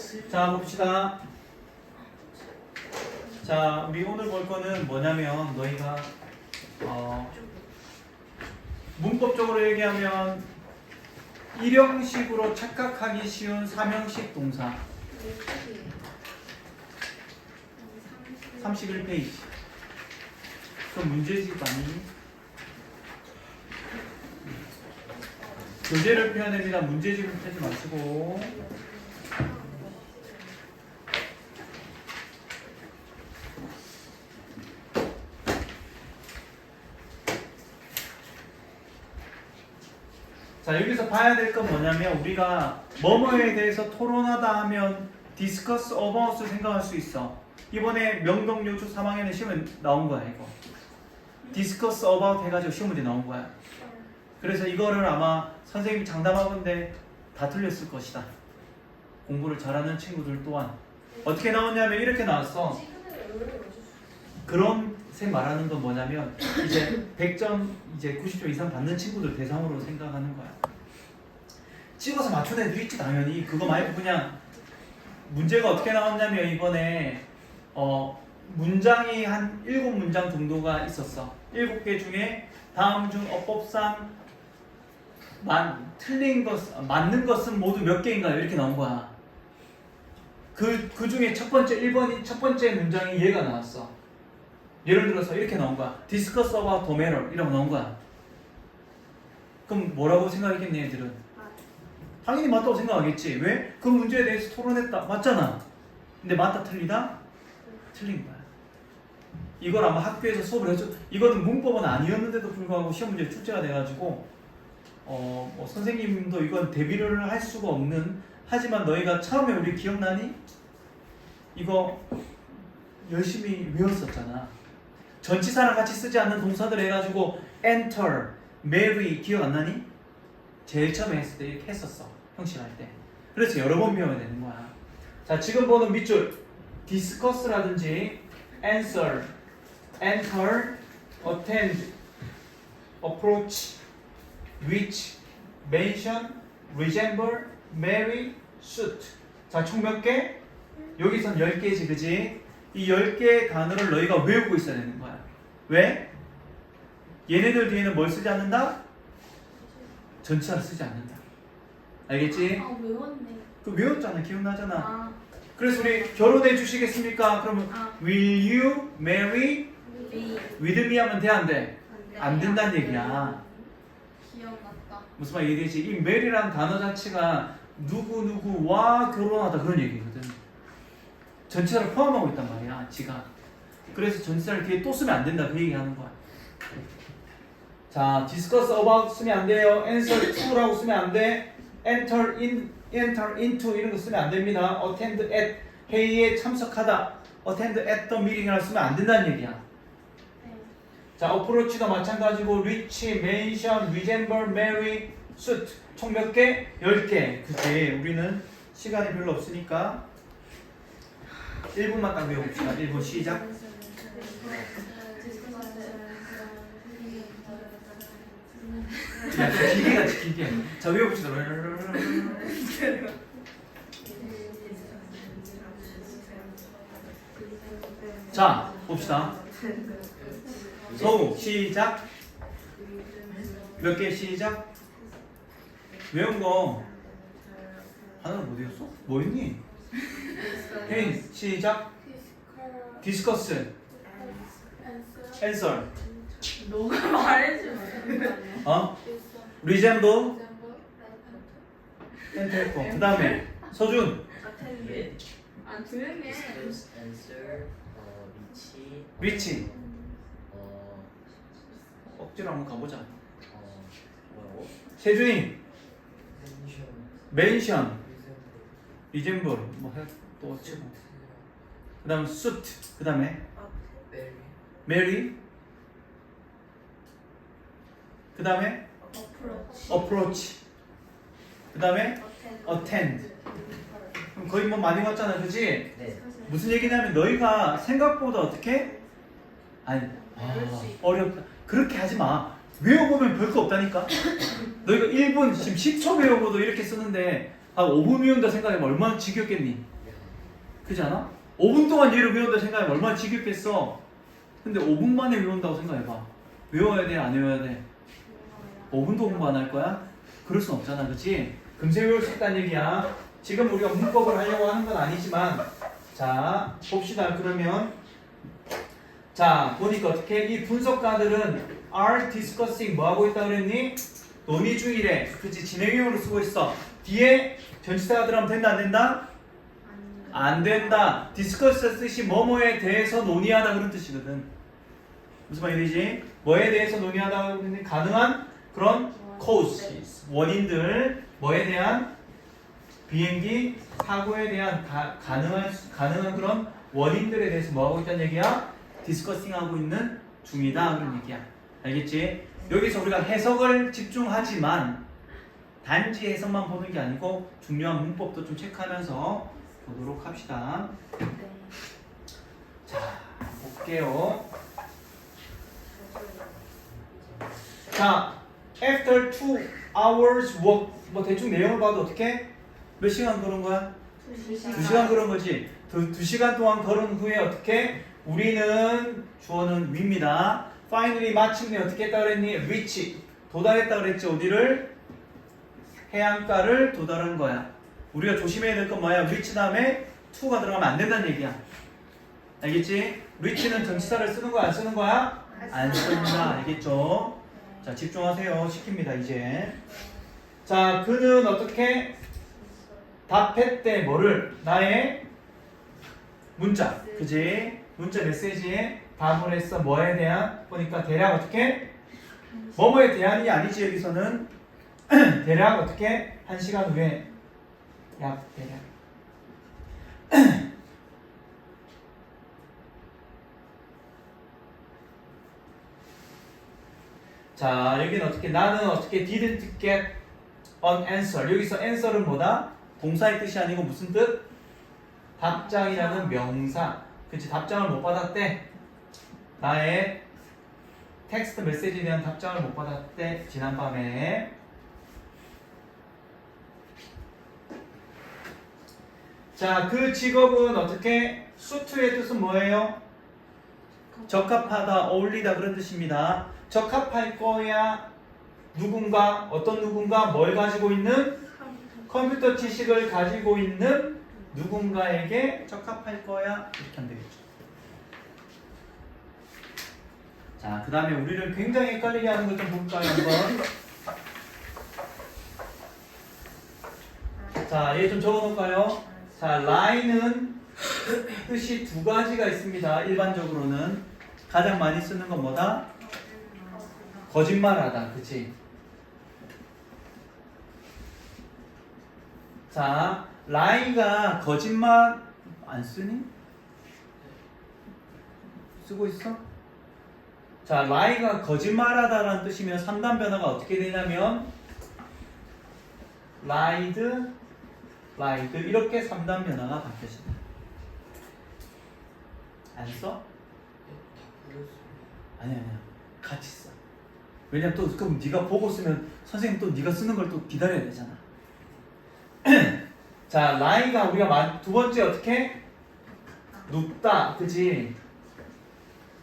자, 봅시다. 자, 우리 오늘 볼 거는 뭐냐면 너희가 문법적으로 얘기하면 일형식으로 착각하기 쉬운 삼형식 동사 31페이지. 그 문제집 아니? 교재를 펴야 됩니다. 문제집을 펴지 마시고. 자, 여기서 봐야 될 건 뭐냐면 우리가 뭐뭐에 대해서 토론하다 하면 discuss about을 생각할 수 있어. 이번에 명동요주 3학년에 시험에 나온 거야 이거. discuss about 해가지고 시험 문제 나온 거야. 그래서 이거를 아마 선생님이 장담하건데 다 틀렸을 것이다. 공부를 잘하는 친구들 또한. 어떻게 나왔냐면 이렇게 나왔어. 그런 셈 말하는 건 뭐냐면 이제 100점 이제 90점 이상 받는 친구들 대상으로 생각하는 거야. 찍어서 맞춘 애들 있지 당연히. 그거 말고 그냥 문제가 어떻게 나왔냐면 이번에 문장이 한 7문장 정도가 있었어. 7개 중에 다음 중 어법상 틀린 것, 맞는 것은 모두 몇 개인가요? 이렇게 나온 거야. 그 중에 첫 번째 문장이 얘가 나왔어. 예를 들어서 이렇게 나온 거야. Discuss about the matter 이라고 나온 거야. 그럼 뭐라고 생각했겠니 애들은? 당연히 맞다고 생각하겠지. 왜? 그 문제에 대해서 토론했다. 맞잖아. 근데 맞다 틀리다? 틀린 거야. 이걸 아마 학교에서 수업을 해줘. 이거는 문법은 아니었는데도 불구하고 시험 문제 출제가 돼가지고 선생님도 이건 대비를 할 수가 없는. 하지만 너희가 처음에 우리 기억나니? 이거 열심히 외웠었잖아. 전치사랑 같이 쓰지 않는 동사들 해가지고 enter, marry 기억 안 나니? 제일 처음에 했을 때 이렇게 했었어. 형식 할 때. 그래서 여러 번 배워야 되는 거야. 자, 지금 보는 밑줄 discuss라든지 answer, enter, attend, approach, which, mention, resemble, marry, suit. 자, 총 몇 개? 여기선 10개지, 그지? 이 10개의 단어를 너희가 외우고 있어야 되는 거야. 왜? 얘네들 뒤에는 뭘 쓰지 않는다? 전치사를 쓰지 않는다. 알겠지? 아, 외웠네. 그 외웠잖아. 기억나잖아. 아, 그래서 우리 결혼해 주시겠습니까? 그러면 will you marry with me 하면 돼, 안 돼? 안 된다는 얘기야. 기억났다. 무슨 말 이해되지? 이 mary라는 단어 자체가 누구누구와 결혼하다 그런 얘기거든. 전치사를 포함하고 있단 말이야, 지가. 그래서 전치사를 뒤에 또 쓰면 안 된다 그 얘기하는 거야. 자, discuss about 쓰면 안 돼요. answer to라고 쓰면 안 돼. enter into 이런 거 쓰면 안 됩니다. attend at 회의에 참석하다. attend at the meeting이라고 쓰면 안 된다는 얘기야. 네. 자, approach도 마찬가지고 reach, mention, resemble, marry, suit 총 몇 개? 10개. 그치? 우리는 시간이 별로 없으니까 1분만 딱 외워봅시다. 1분 시작. 야, 기계같이 기계. 자, 외워봅시다. 자, 봅시다. 서우, 시작. 몇 개 시작? 외운 거 하나는 못 외웠어? 뭐 했니? 혜인, 시작. 디스커스, 앤서, 너가 말해주면 리젠블, 엔테코. 그 다음에 서준, 안 조용해. answer, 위치, 위치. 억지로 한번 가보자. 뭐라고? 세준이, 멘션, 멘션, 리젠블, 또 치고. 그 다음 수트, 그 다음에 베리, 메리, 그 다음에 어프로치, 그 다음에 어텐드. 그럼 거의 뭐 많이 왔잖아, 그지? 네. 무슨 얘기냐면 너희가 생각보다 어떻게? 아니, 어렵다. 그렇게 하지 마. 외워보면 별거 없다니까. 너희가 1분, 지금 10초 외워보도 이렇게 쓰는데 한 5분 외운다 생각해보면 얼마나 지겹겠니? 그렇지 않아? 5분 동안 얘를 외운다 생각해봐. 얼마나 지겹겠어. 근데 5분 만에 외운다고 생각해봐. 외워야 돼? 안 외워야 돼? 5분도 공부 안 할 거야? 그럴 순 없잖아. 그치? 금세 외울 수 있다는 얘기야. 지금 우리가 문법을 하려고 하는 건 아니지만 자 봅시다. 그러면 자 보니까 어떻게 이 분석가들은 are discussing 뭐 하고 있다 그랬니? 논의 중이래. 그치? 진행형으로 쓰고 있어. 뒤에 전치사가 들어가면 된다 안 된다? 안 된다. discuss 뜻이 뭐뭐에 대해서 논의하다 그런 뜻이거든. 무슨 말이지? 뭐에 대해서 논의하다 그러면 가능한 그런 causes 원인들 뭐에 대한 비행기 사고에 대한 가능한 그런 원인들에 대해서 뭐 하고 있다는 얘기야? 디스커싱 하고 있는 중이다 그런 얘기야. 알겠지? 여기서 우리가 해석을 집중하지만 단지 해석만 보는 게 아니고 중요한 문법도 좀 체크하면서 보도록 합시다. 네. 자, 볼게요. 자, after 2 hours work 뭐 대충 내용을 봐도 어떻게? 몇 시간 걸은 거야? 2시간 걸은 거지. 2시간 동안 걸은 후에 어떻게? 우리는 주어는 위입니다. finally 마침내 어떻게 했다 그랬니? reach 도달했다 그랬지. 어디를? 해안가를 도달한 거야. 우리가 조심해야 될 건 뭐야? reach 다음에 to가 들어가면 안 된다는 얘기야. 알겠지? reach는 전치사를 쓰는 거야? 안 쓰는 거야? 안 씁니다. 알겠죠? 자, 집중하세요. 시킵니다, 이제. 자, 그는 어떻게 답했대? 뭐를? 나의 문자. 그지? 문자 메시지에 답을 했어. 뭐에 대한? 보니까 대략 어떻게? 뭐뭐에 대한이 아니지, 여기서는. 대략 어떻게? 1시간 후에. 약 대략. 자, 여기는 어떻게? 나는 어떻게 didn't get an answer. 여기서 answer은 뭐다? 동사의 뜻이 아니고 무슨 뜻? 답장이라는 명사. 그치? 답장을 못 받았대. 나의 텍스트 메시지에 대한 답장을 못 받았대. 지난밤에. 자, 그 직업은 어떻게? 수트의 뜻은 뭐예요? 적합하다, 어울리다 그런 뜻입니다. 적합할 거야. 누군가, 어떤 누군가 뭘 가지고 있는? 컴퓨터 지식을 가지고 있는 누군가에게 적합할 거야. 이렇게 하면 되겠죠. 자, 그 다음에 우리를 굉장히 헷갈리게 하는 것 좀 볼까요, 한번. 자, 얘 좀 적어 놓을까요? 자, lie는 뜻이 두 가지가 있습니다. 일반적으로는 가장 많이 쓰는 건 뭐다? 거짓말하다, 그치? 자, lie가 거짓말 안 쓰니? 쓰고 있어? 자, lie가 거짓말하다라는 뜻이면 3단 변화가 어떻게 되냐면 lied 이렇게 3단 변화가 바뀌어진다. 안 써? 아니야. 같이 써. 왜냐면 또 그럼 네가 보고 쓰면 선생님 또 네가 쓰는 걸 또 기다려야 되잖아. 자, lie가 우리가 두 번째 어떻게? 눕다, 그지?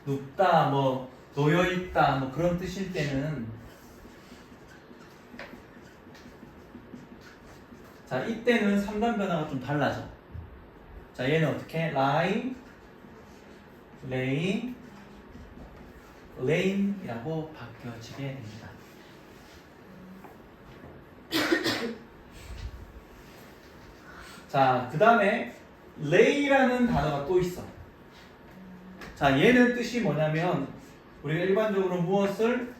눕다, 뭐 놓여있다, 뭐 그런 뜻일 때는 자, 이때는 3단 변화가 좀 달라져. 자, 얘는 어떻게? lie, lay, lane이라고 바뀌어지게 됩니다. 자, 그 다음에 lay라는 단어가 또 있어. 자, 얘는 뜻이 뭐냐면 우리가 일반적으로 무엇을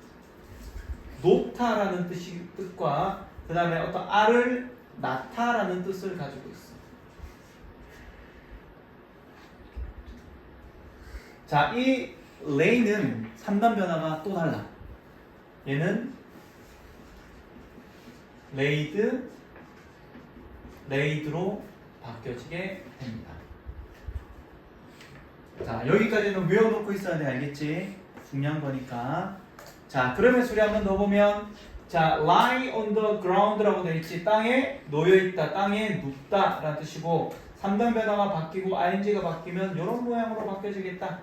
놓다라는 뜻과 그 다음에 어떤 알을 낳다라는 뜻을 가지고 있어. 자, 이 lay는 3단 변화가 또 달라. 얘는 laid로 바뀌어지게 됩니다. 자, 여기까지는 외워놓고 있어야 돼. 알겠지? 중요한 거니까. 자, 그러면서 우리 한번 더 보면 자, lie on the ground라고 되어 있지. 땅에 놓여 있다, 땅에 눕다라는 뜻이고 3단 변화가 바뀌고 ing가 바뀌면 이런 모양으로 바뀌어지겠다.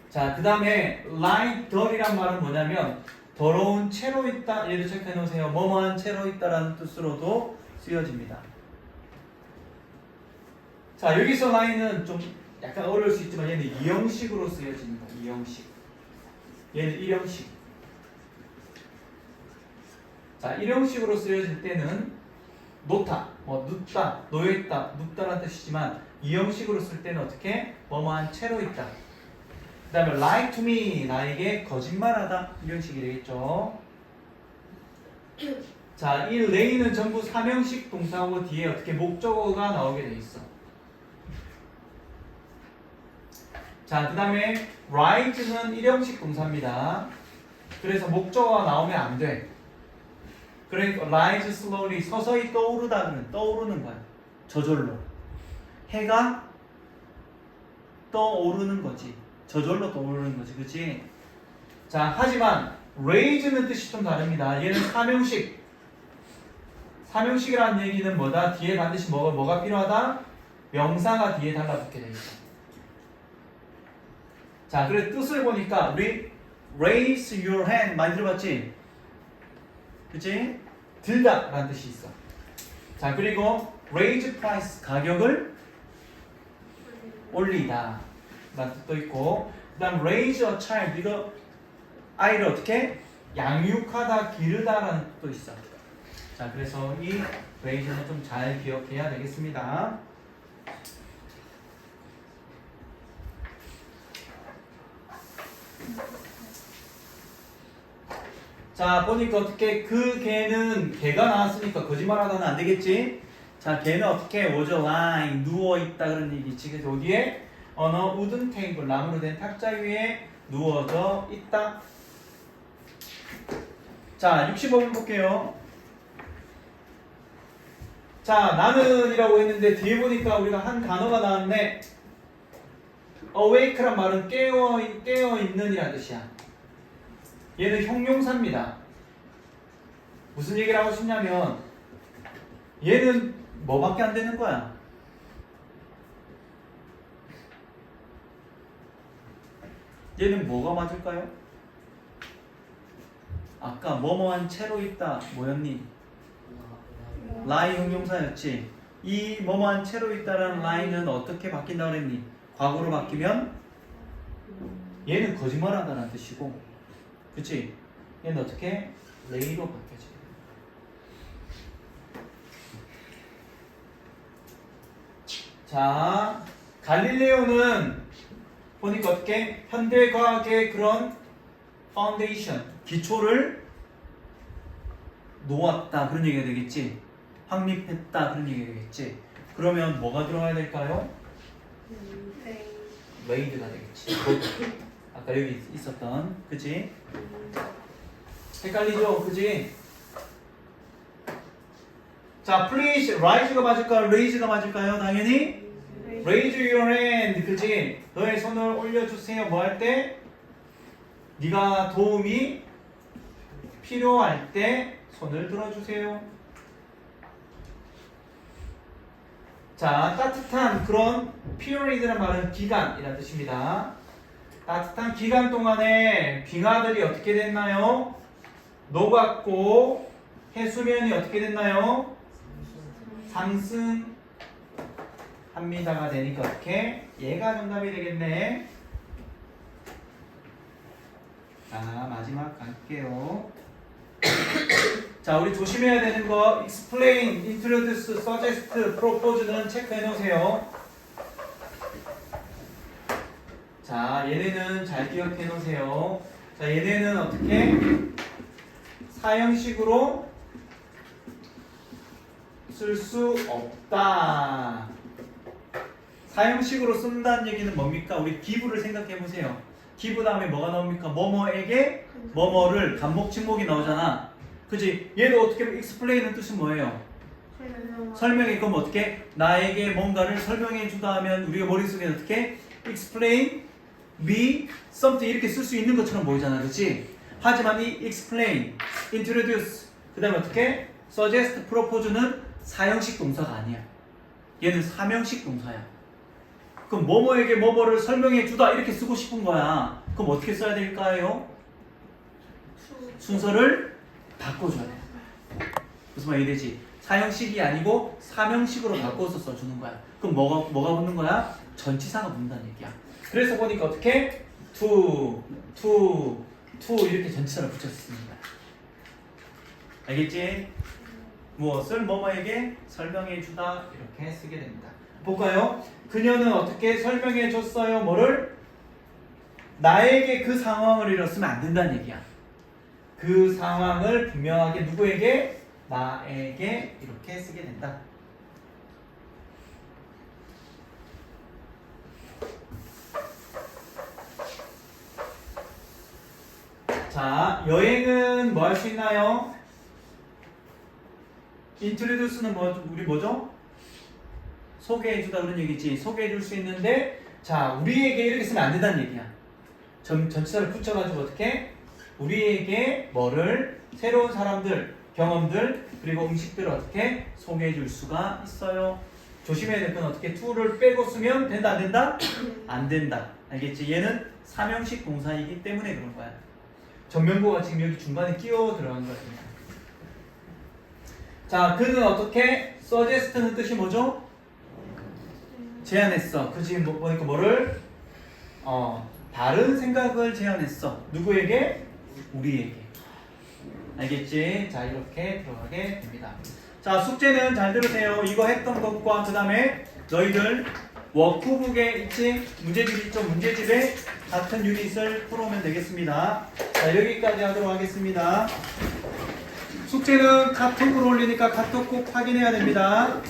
자, 그 다음에 lie dirty란 말은 뭐냐면 더러운 채로 있다. 얘도 체크해 놓으세요. 뭐뭐한 채로 있다라는 뜻으로도 쓰여집니다. 자, 여기서 lie는 좀 약간 어려울 수 있지만 얘는 이형식으로 쓰여집니다. 이형식. 얘는 일형식. 자, 일형식으로 쓰여질 때는 놓다, 뭐 눕다, 놓여있다, 눕다라는 뜻이지만 이형식으로 쓸 때는 어떻게? 뭐뭐한 채로 있다. 그 다음에 lie to me, 나에게 거짓말하다. 이런 식이 되겠죠. 자, 이 lay는 전부 사명식 동사고 뒤에 어떻게 목적어가 나오게 돼 있어. 자, 그 다음에 rise는 일형식 동사입니다. 그래서 목적어가 나오면 안 돼. 그러니까 rise slowly, 서서히 떠오르다는 떠오르는 거야. 저절로. 해가 떠오르는 거지. 저절로 떠오르는 거지. 그치? 자, 하지만 raise는 뜻이 좀 다릅니다. 얘는 사명식. 사명식이라는 얘기는 뭐다? 뒤에 반드시 뭐가 필요하다? 명사가 뒤에 달라붙게 돼 있어. 자, 그래 뜻을 보니까 raise your hand 많이 들어봤지? 그치? 들다 라는 뜻이 있어. 자, 그리고 raise price 가격을 올리다 라는 뜻도 있고, 그 다음 raise a child 이거 아이를 어떻게? 양육하다, 기르다 라는 뜻도 있어. 자, 그래서 이 raise는 좀 잘 기억해야 되겠습니다. 자, 보니까 어떻게 그 개는 개가 나왔으니까 거짓말하다는 안 되겠지? 자, 개는 어떻게 was lying 누워 있다 그런 얘기지. 그래서 어디에 on a wooden table 나무로 된 탁자 위에 누워져 있다. 자, 65번 볼게요. 자, 나는이라고 했는데 뒤에 보니까 우리가 한 단어가 나왔네. awake란 말은 깨어 있는이라는 뜻이야. 얘는 형용사입니다. 무슨 얘기를 하고 싶냐면 얘는 뭐밖에 안 되는 거야? 얘는 뭐가 맞을까요? 아까 뭐뭐한 채로 있다 뭐였니? lie 형용사였지. 이 뭐뭐한 채로 있다라는 lie는 어떻게 바뀐다고 그랬니? 과거로 바뀌면 얘는 거짓말한다는 뜻이고, 그치? 얘는 어떻게? lay로 바뀌어져. 자, 갈릴레오는 보니까 어떻게? 현대과학의 그런 파운데이션, 기초를 놓았다 그런 얘기가 되겠지. 확립했다 그런 얘기가 되겠지. 그러면 뭐가 들어가야 될까요? 레이드가 되겠지. 아까 여기 있었던, 그치? 헷갈리죠? 그치? 자, please, rise가 맞을까요? raise가 맞을까요? 당연히 raise your hand, 그치? 너의 손을 올려주세요. 뭐 할 때? 네가 도움이 필요할 때 손을 들어주세요. 자, 따뜻한 그런 period란 말은 기간이라는 뜻입니다. 따뜻한 기간 동안에 빙하들이 어떻게 됐나요? 녹았고 해수면이 어떻게 됐나요? 상승합니다가 되니까 어떻게? 얘가 정답이 되겠네. 자, 마지막 갈게요. 자, 우리 조심해야 되는 거 explain, introduce, suggest, propose는 체크해 놓으세요. 자, 얘네는 잘 기억해 놓으세요. 자, 얘네는 어떻게? 사형식으로 쓸 수 없다. 사형식으로 쓴다는 얘기는 뭡니까? 우리 기부를 생각해 보세요. 기부 다음에 뭐가 나옵니까? 뭐뭐에게 뭐뭐를 간목 침목이 나오잖아. 그치? 얘도 어떻게 보면 explain은 뜻은 뭐예요? 설명해. 그럼 어떻게? 나에게 뭔가를 설명해 주다 하면 우리가 머릿속에 어떻게? explain me something 이렇게 쓸 수 있는 것처럼 보이잖아. 그치? 하지만 이 explain, introduce, 그 다음에 어떻게? suggest, propose는 사형식 동사가 아니야. 얘는 사명식 동사야. 그럼 뭐뭐에게 뭐뭐를 설명해 주다 이렇게 쓰고 싶은 거야. 그럼 어떻게 써야 될까요? 순서를 바꿔줘야 돼. 무슨 말이 되지? 사형식이 아니고 사명식으로 바꿔서 써주는 거야. 그럼 뭐가 붙는 거야? 전치사가 붙는다는 얘기야. 그래서 보니까 어떻게? to 이렇게 전치사를 붙여서 쓰는 거야. 알겠지? 무엇을 뭐뭐에게 설명해 주다 이렇게 쓰게 됩니다. 볼까요? 그녀는 어떻게 설명해 줬어요? 뭐를? 나에게 그 상황을 이뤘으면 안 된다는 얘기야. 그 상황을 분명하게 누구에게? 나에게 이렇게 쓰게 된다. 자, 여행은 뭐 할 수 있나요? introduce는 우리 뭐죠? 소개해주다 그런 얘기지. 소개해줄 수 있는데, 자, 우리에게 이렇게 쓰면 안 된다는 얘기야. 전치사를 붙여가지고 어떻게? 우리에게 뭐를? 새로운 사람들, 경험들, 그리고 음식들을 어떻게 소개해줄 수가 있어요. 조심해야 될 건 어떻게? to를 빼고 쓰면 된다, 안 된다? 안 된다. 알겠지? 얘는 사명식 동사이기 때문에 그런 거야. 전면부가 지금 여기 중간에 끼어 들어간 거야. 자, 그는 어떻게? suggest는 뜻이 뭐죠? 제안했어. 그 지금 보니까 뭐를? 다른 생각을 제안했어. 누구에게? 우리에게. 알겠지? 자, 이렇게 들어가게 됩니다. 자, 숙제는 잘 들으세요. 이거 했던 것과 그 다음에 너희들 워크북에 있지? 문제집 있죠? 문제집에 같은 유닛을 풀어오면 되겠습니다. 자, 여기까지 하도록 하겠습니다. 숙제는 카톡으로 올리니까 카톡 꼭 확인해야 됩니다.